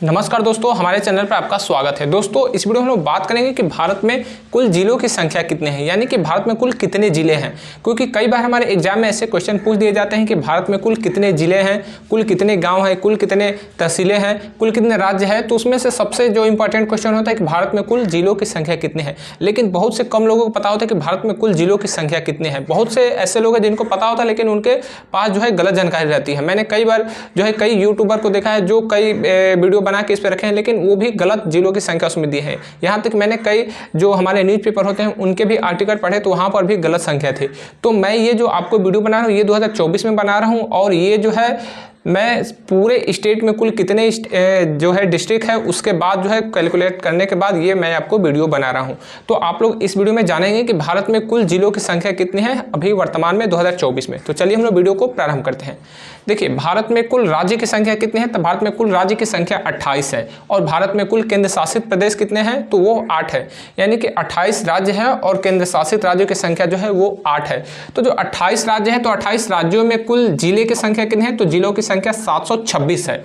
नमस्कार दोस्तों, हमारे चैनल पर आपका स्वागत है। दोस्तों, इस वीडियो में हम लोग बात करेंगे कि भारत में कुल जिलों की संख्या कितने हैं, यानी कि भारत में कुल कितने जिले हैं। क्योंकि कई बार हमारे एग्जाम में ऐसे क्वेश्चन पूछ दिए जाते हैं कि भारत में कुल कितने जिले हैं, कुल कितने गांव हैं, कुल कितने तहसीलें हैं, कुल कितने राज्य हैं। तो उसमें से सबसे जो इंपॉर्टेंट क्वेश्चन होता है कि भारत में कुल जिलों की संख्या कितनी है। लेकिन बहुत से कम लोगों को पता होता है कि भारत में कुल जिलों की संख्या कितनी है। बहुत से ऐसे लोग हैं जिनको पता होता है, लेकिन उनके पास जो है गलत जानकारी रहती है। मैंने कई बार जो है कई यूट्यूबर को देखा है जो कई वीडियो बना के इस पर रखे हैं, लेकिन वो भी गलत जिलों की संख्या उसमें दी है। यहाँ तक मैंने कई जो हमारे न्यूज़पेपर होते हैं उनके भी आर्टिकल पढ़े, तो वहाँ पर भी गलत संख्या थी। तो मैं ये जो आपको वीडियो बना रहा हूँ ये 2024 में बना रहा हूँ, और ये जो है मैं पूरे स्टेट में कुल कितने जो है डिस्ट्रिक्ट है उसके बाद जो है कैलकुलेट करने के बाद ये मैं आपको वीडियो बना रहा हूँ। तो आप लोग इस वीडियो में जानेंगे कि भारत में कुल जिलों की संख्या कितनी है अभी वर्तमान में 2024 में। तो चलिए हम लोग वीडियो को प्रारंभ करते हैं। देखिए, भारत में कुल राज्य की संख्या कितनी है, तो भारत में कुल राज्य की संख्या 28 है। और भारत में कुल केंद्र शासित प्रदेश कितने हैं, तो वो 8 है। यानी कि 28 राज्य है और केंद्र शासित राज्यों की संख्या जो है वो 8 है। तो जो 28 राज्य है, तो 28 राज्यों में कुल जिले की संख्या कितनी है, तो जिलों की संख्या 726 है।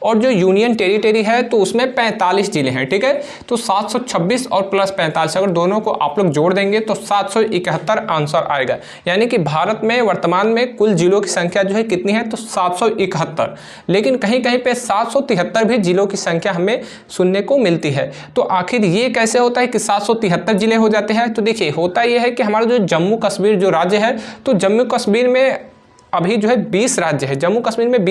और जो यूनियन टेरिटरी है तो उसमें 45 जिले हैं। ठीक है, तो 726 और प्लस 45 अगर दोनों को आप लोग जोड़ देंगे तो 771 आंसर आएगा। यानी कि भारत में वर्तमान में कुल जिलों की संख्या जो है कितनी है, तो 771। लेकिन कहीं कहीं पे 773 भी जिलों की संख्या हमें सुनने को मिलती है। तो आखिर ये कैसे होता है कि 773 जिले हो जाते हैं। तो देखिए, होता यह है कि हमारा जो जम्मू कश्मीर जो राज्य है, तो जम्मू कश्मीर में अभी जो है 20 राज्य है। जम्मू कश्मीर में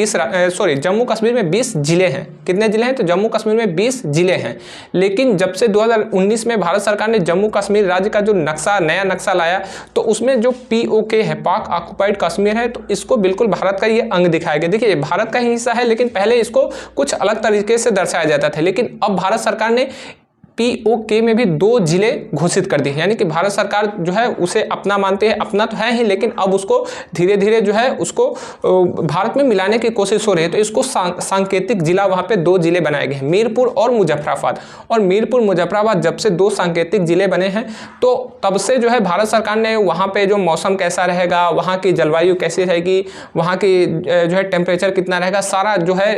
20 जिले हैं। कितने जिले हैं, तो जम्मू कश्मीर में 20 जिले हैं। लेकिन जब से 2019 में भारत सरकार ने जम्मू कश्मीर राज्य का जो नया नक्शा लाया, तो उसमें जो POK है, पाक ऑक्युपाइड कश्मीर है, तो इसको बिल्कुल भारत का ये अंग दिखाया गया। देखिए, भारत का ही हिस्सा है, लेकिन पहले इसको कुछ अलग तरीके से दर्शाया जाता था। लेकिन अब भारत सरकार ने POK में भी 2 जिले घोषित कर दिए। यानी कि भारत सरकार जो है उसे अपना मानते हैं, अपना तो है ही, लेकिन अब उसको धीरे धीरे जो है उसको भारत में मिलाने की कोशिश हो रही है। तो इसको सांकेतिक जिला वहाँ पे 2 जिले बनाए गए हैं, मीरपुर और मुजफ्फराबाद। और मीरपुर मुजफ्फराबाद जब से 2 सांकेतिक जिले बने हैं, तो तब से जो है भारत सरकार ने वहाँ पे जो मौसम कैसा रहेगा, वहाँ की जलवायु कैसी रहेगी, वहाँ की जो है टेम्परेचर कितना रहेगा, सारा जो है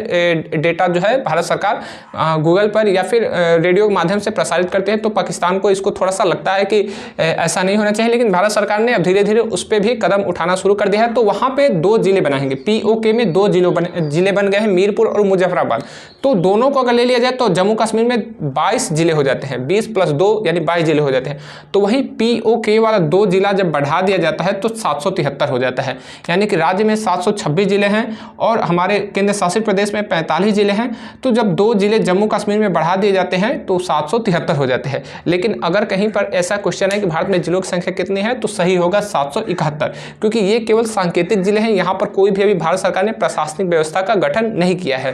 डेटा जो है भारत सरकार गूगल पर या फिर रेडियो के माध्यम से प्रसारित करते हैं। तो पाकिस्तान को इसको थोड़ा सा लगता है कि ऐसा नहीं होना चाहिए, लेकिन भारत सरकार ने अब धीरे धीरे उस पर भी कदम उठाना शुरू कर दिया है। तो वहां पे 2 जिले बनाएंगे। POK में 2 जिले बन गए हैं, मीरपुर और मुजफ्फराबाद। तो दोनों को अगर ले लिया जाए तो जम्मू कश्मीर में 22 जिले हो जाते हैं, 20 + 2 यानी 22 जिले हो जाते हैं। तो वही POK वाला 2 जिला जब बढ़ा दिया जाता है तो 773 हो जाता है। यानी कि राज्य में 726 जिले हैं और हमारे केंद्र शासित प्रदेश में 45 जिले हैं। तो जब 2 जिले जम्मू कश्मीर में बढ़ा दिए जाते हैं तो 773 हो जाते हैं। लेकिन अगर कहीं पर ऐसा क्वेश्चन है कि भारत में जिलों की संख्या कितनी है, तो सही होगा 771, क्योंकि ये केवल सांकेतिक जिले हैं। यहाँ पर कोई भी अभी भारत सरकार ने प्रशासनिक व्यवस्था का गठन नहीं किया है।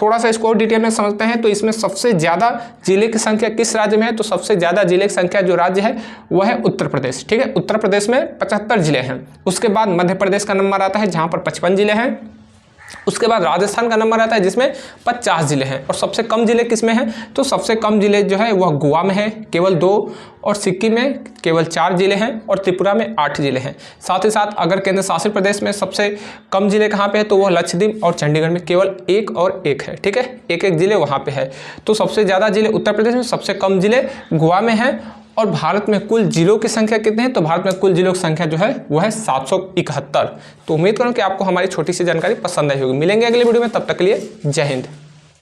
थोड़ा सा इसको डिटेल में समझते हैं। तो इसमें सबसे ज्यादा जिले की संख्या किस राज्य में है, तो सबसे ज्यादा जिले की संख्या जो राज्य है वह है उत्तर प्रदेश। ठीक है, उत्तर प्रदेश में 75 जिले हैं। उसके बाद मध्य प्रदेश का नंबर आता है जहाँ पर 55 जिले हैं। उसके बाद राजस्थान का नंबर आता है जिसमें 50 जिले हैं। और सबसे कम जिले किसमें हैं, तो सबसे कम जिले जो है वह गोवा में है, केवल 2, और सिक्किम में केवल 4 जिले हैं, और त्रिपुरा में 8 जिले हैं। साथ ही साथ अगर केंद्र शासित प्रदेश में सबसे कम जिले कहाँ पे है, तो वह लक्षद्वीप और चंडीगढ़ में केवल 1 और 1 है। ठीक है, 1 जिले वहाँ पे है। तो सबसे ज़्यादा जिले उत्तर प्रदेश में, सबसे कम जिले गोवा में है। और भारत में कुल जिलों की संख्या कितनी है, तो भारत में कुल जिलों की संख्या जो है वो है 771। तो उम्मीद करूँ कि आपको हमारी छोटी सी जानकारी पसंद आई होगी। मिलेंगे अगले वीडियो में, तब तक के लिए जय हिंद।